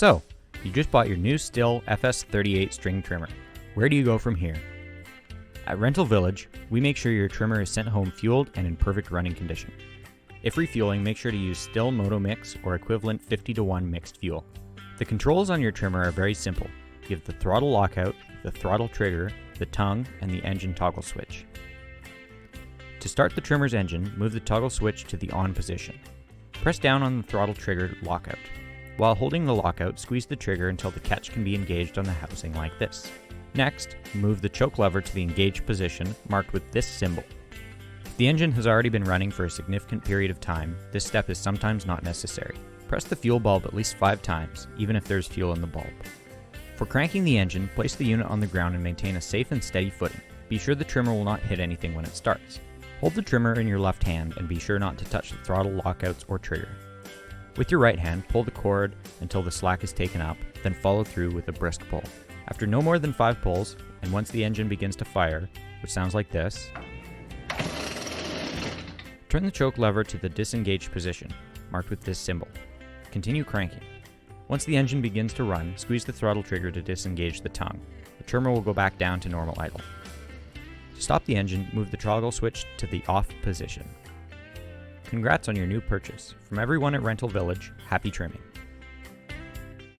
So, you just bought your new Stihl FS38 String Trimmer. Where do you go from here? At Rental Village, we make sure your trimmer is sent home fueled and in perfect running condition. If refueling, make sure to use Stihl Moto Mix or equivalent 50-to-1 mixed fuel. The controls on your trimmer are very simple. You have the throttle lockout, the throttle trigger, the tongue, and the engine toggle switch. To start the trimmer's engine, move the toggle switch to the on position. Press down on the throttle trigger lockout. While holding the lockout, squeeze the trigger until the catch can be engaged on the housing like this. Next, move the choke lever to the engaged position, marked with this symbol. If the engine has already been running for a significant period of time, this step is sometimes not necessary. Press the fuel bulb at least 5 times, even if there's fuel in the bulb. For cranking the engine, place the unit on the ground and maintain a safe and steady footing. Be sure the trimmer will not hit anything when it starts. Hold the trimmer in your left hand and be sure not to touch the throttle lockouts or trigger. With your right hand, pull the cord until the slack is taken up, then follow through with a brisk pull. After no more than 5 pulls, and once the engine begins to fire, which sounds like this, turn the choke lever to the disengaged position, marked with this symbol. Continue cranking. Once the engine begins to run, squeeze the throttle trigger to disengage the tongue. The trimmer will go back down to normal idle. To stop the engine, move the toggle switch to the off position. Congrats on your new purchase. From everyone at Rental Village, happy trimming.